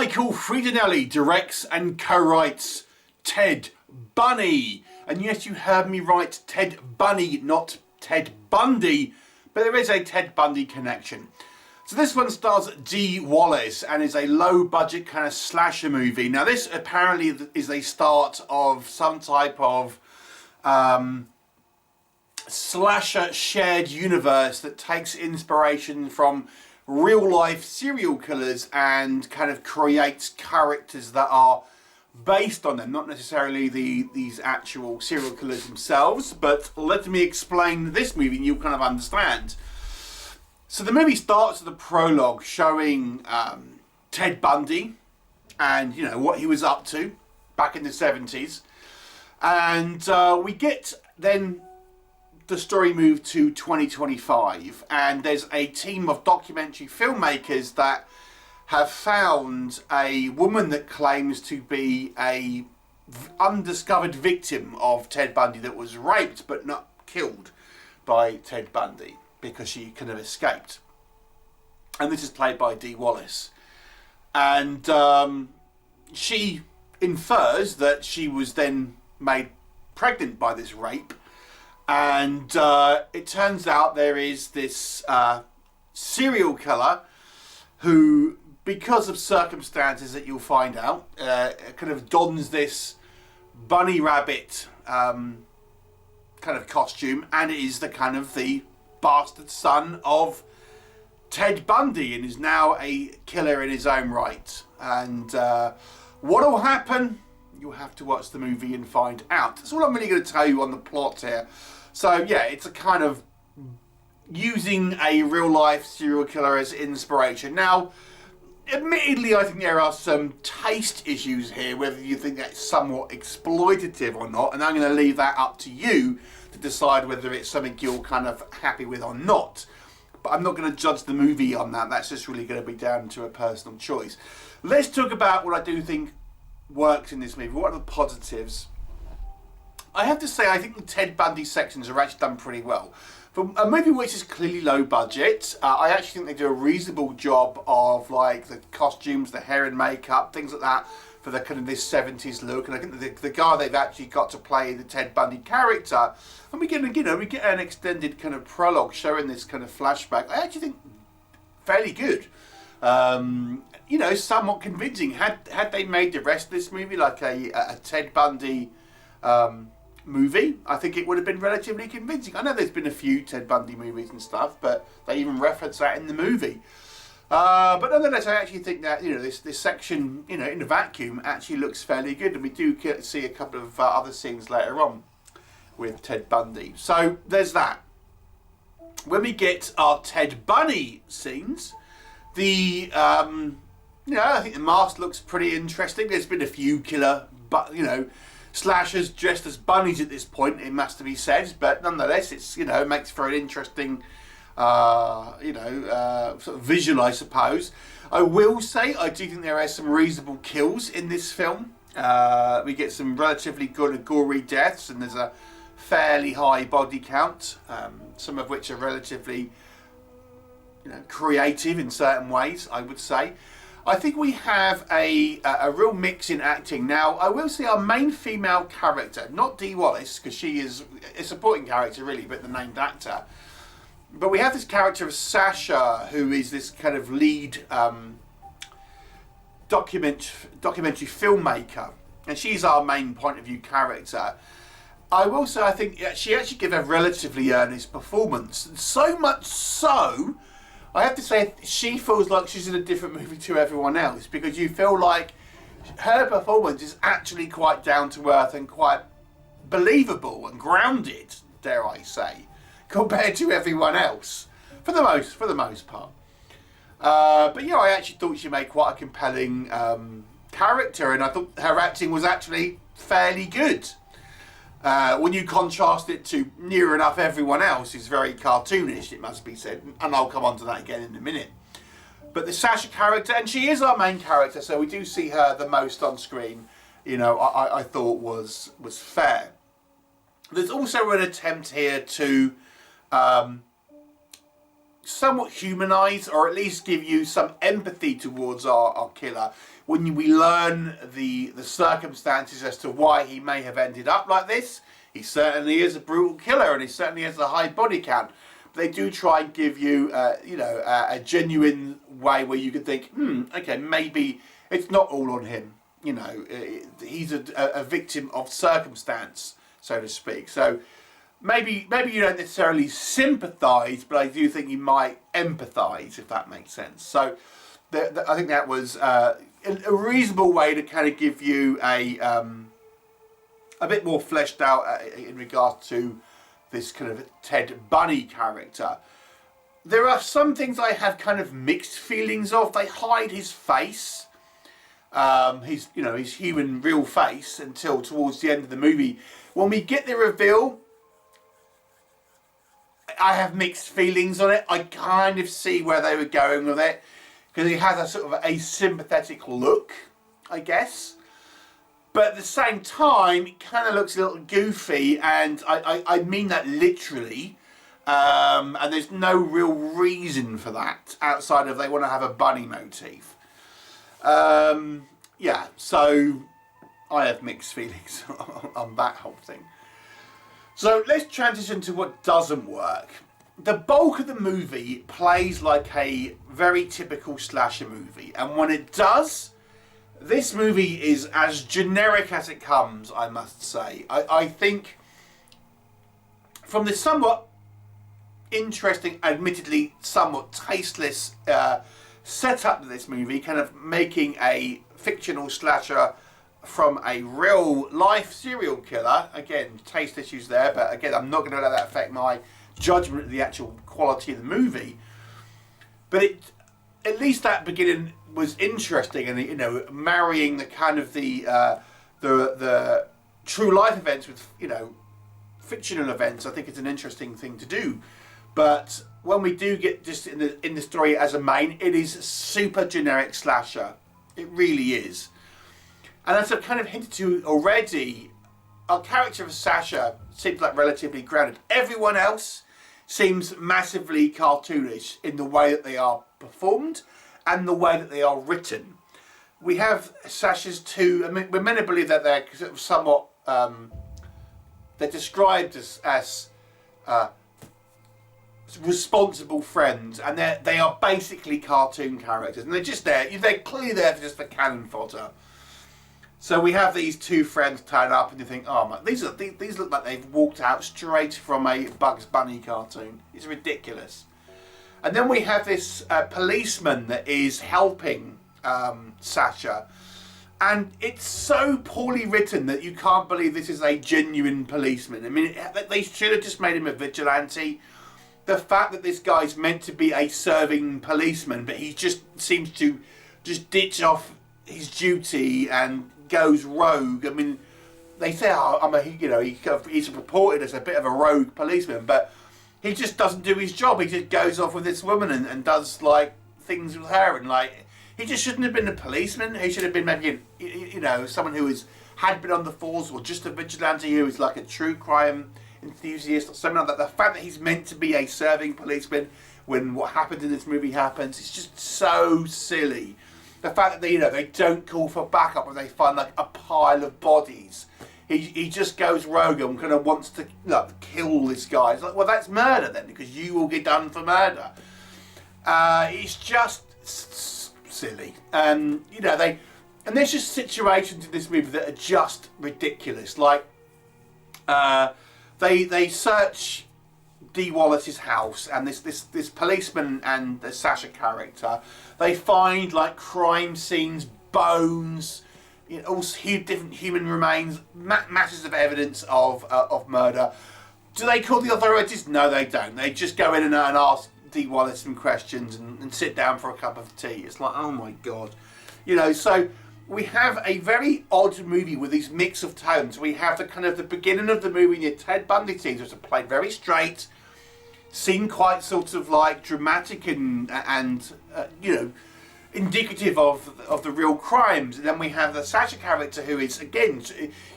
Michael Friedinelli directs and co-writes Ted Bundy. And yes, you heard me right, Ted Bundy, not Ted Bundy, but there is a Ted Bundy connection. So this one stars Dee Wallace and is a low budget kind of slasher movie. Now this apparently is a start of some type of slasher shared universe that takes inspiration from real life serial killers and kind of creates characters that are based on them, not necessarily these actual serial killers themselves. But let me explain this movie and you'll kind of understand. So the movie starts with a prologue showing Ted Bundy and, you know, what he was up to back in the 70s. And we get then the story moved to 2025, and there's a team of documentary filmmakers that have found a woman that claims to be a undiscovered victim of Ted Bundy that was raped but not killed by Ted Bundy because she kind of escaped. And this is played by Dee Wallace. And she infers that she was then made pregnant by this rape. And it turns out there is this serial killer who, because of circumstances that you'll find out, kind of dons this bunny rabbit kind of costume, and is the kind of the bastard son of Ted Bundy and is now a killer in his own right. And what will happen? You'll have to watch the movie and find out. That's all I'm really going to tell you on the plot here. So yeah, it's a kind of using a real life serial killer as inspiration. Now, admittedly, I think there are some taste issues here, whether you think that's somewhat exploitative or not, and I'm going to leave that up to you to decide whether it's something you're kind of happy with or not. But I'm not going to judge the movie on that. That's just really going to be down to a personal choice. Let's talk about what I do think works in this movie. What are the positives? I have to say, I think the Ted Bundy sections are actually done pretty well. For a movie which is clearly low budget, I actually think they do a reasonable job of like the costumes, the hair and makeup, things like that, for the kind of this 70s look. And I think the guy they've actually got to play the Ted Bundy character, and we get an extended kind of prologue showing this kind of flashback. I actually think fairly good. You know, somewhat convincing. Had they made the rest of this movie like a Ted Bundy movie, I think it would have been relatively convincing. I know there's been a few Ted Bundy movies and stuff, but they even reference that in the movie. But nonetheless, I actually think that, you know, this section, you know, in a vacuum, actually looks fairly good, and we do see a couple of other scenes later on with Ted Bundy. So there's that. When we get our Ted Bundy scenes, you know, I think the mask looks pretty interesting. There's been a few killer, but you know, slashers dressed as bunnies at this point, it must be said, but nonetheless, it's, you know, makes for an interesting, you know, sort of visual, I suppose. I will say, I do think there are some reasonable kills in this film. We get some relatively good gory deaths, and there's a fairly high body count, some of which are relatively, you know, creative in certain ways, I would say. I think we have a real mix in acting. Now, I will say our main female character, not Dee Wallace, because she is a supporting character really, but the named actor. But we have this character of Sasha, who is this kind of lead documentary filmmaker. And she's our main point of view character. I will say, I think she actually gave a relatively earnest performance. So much so, I have to say, she feels like she's in a different movie to everyone else, because you feel like her performance is actually quite down to earth and quite believable and grounded, dare I say, compared to everyone else, for the most part. But yeah, I actually thought she made quite a compelling character, and I thought her acting was actually fairly good. When you contrast it to near enough everyone else, is very cartoonish, it must be said, and I'll come on to that again in a minute. But the Sasha character, and she is our main character, so we do see her the most on screen, you know, I thought was fair. There's also an attempt here to somewhat humanise, or at least give you some empathy towards our killer when we learn the circumstances as to why he may have ended up like this. He certainly is a brutal killer, and he certainly has a high body count. But they do try and give you, a genuine way where you could think, okay, maybe it's not all on him. You know, he's a victim of circumstance, so to speak. So maybe you don't necessarily sympathise, but I do think you might empathise, if that makes sense. So I think that was a reasonable way to kind of give you a bit more fleshed out in regard to this kind of Ted Bundy character. There are some things I have kind of mixed feelings of. They hide his face, his human real face, until towards the end of the movie. When we get the reveal, I have mixed feelings on it. I kind of see where they were going with it, because he has a sort of a sympathetic look, I guess. But at the same time, it kind of looks a little goofy, and I mean that literally. And there's no real reason for that, outside of they want to have a bunny motif. Yeah, so I have mixed feelings on that whole thing. So let's transition to what doesn't work. The bulk of the movie plays like a very typical slasher movie, and when it does, this movie is as generic as it comes, I must say. I think from the somewhat interesting, admittedly somewhat tasteless setup to this movie, kind of making a fictional slasher from a real life serial killer. Again, taste issues there, but again, I'm not going to let that affect my judgment of the actual quality of the movie. But at least that beginning was interesting, and marrying the kind of the true life events with fictional events, I think it's an interesting thing to do. But when we do get just in the story as a main, it is super generic slasher. It really is. And as I've kind of hinted to already, our character of Sasha seems like relatively grounded. Everyone else seems massively cartoonish in the way that they are performed and the way that they are written. We have Sasha's two, I mean, we're meant to believe that they're sort of somewhat, they're described as responsible friends, and they are basically cartoon characters, and they're just there, they're clearly there for just the cannon fodder. So we have these two friends turn up, and you think, oh my, these look like they've walked out straight from a Bugs Bunny cartoon. It's ridiculous. And then we have this policeman that is helping Sasha, and it's so poorly written that you can't believe this is a genuine policeman. I mean, they should have just made him a vigilante. The fact that this guy's meant to be a serving policeman, but he just seems to just ditch off his duty and goes rogue. I mean, they say, he's reported as a bit of a rogue policeman, but he just doesn't do his job. He just goes off with this woman and does like things with her, and like, he just shouldn't have been a policeman. He should have been maybe someone who had been on the force, or just a vigilante who is like a true crime enthusiast or something like that. The fact that he's meant to be a serving policeman when what happened in this movie happens, it's just so silly. The fact that they don't call for backup when they find like a pile of bodies. He just goes rogue and kind of wants to kill this guy. It's like, well, that's murder then, because you will get done for murder. It's just silly. And there's just situations in this movie that are just ridiculous. Like they search D. Wallace's house, and this policeman and the Sasha character, they find like crime scenes, bones, all different human remains, masses of evidence of murder. Do they call the authorities? No, they don't. They just go in and ask D. Wallace some questions and sit down for a cup of tea. It's like, oh my god, So we have a very odd movie with these mix of tones. We have the kind of the beginning of the movie in your Ted Bundy scenes, which are played very straight, seem quite sort of like dramatic and indicative of the real crimes. And then we have the Sasha character, who is again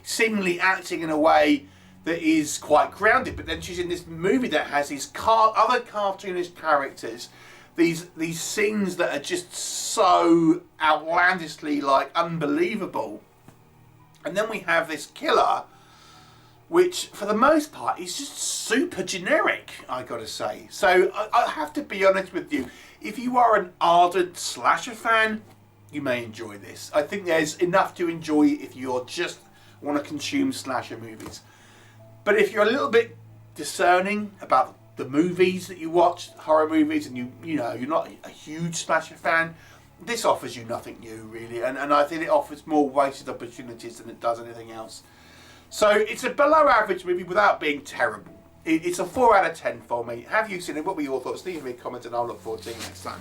seemingly acting in a way that is quite grounded, but then she's in this movie that has these other cartoonish characters, these scenes that are just so outlandishly like unbelievable, and then we have this killer, which for the most part is just super generic, I gotta say. So I have to be honest with you, if you are an ardent slasher fan, you may enjoy this. I think there's enough to enjoy if you're just want to consume slasher movies. But if you're a little bit discerning about the movies that you watch, horror movies, and you know you're not a huge slasher fan, this offers you nothing new really, and I think it offers more wasted opportunities than it does anything else. So it's a below average movie without being terrible. It's a 4 out of 10 for me. Have you seen it? What were your thoughts? Leave me a comment and I'll look forward to seeing you next time.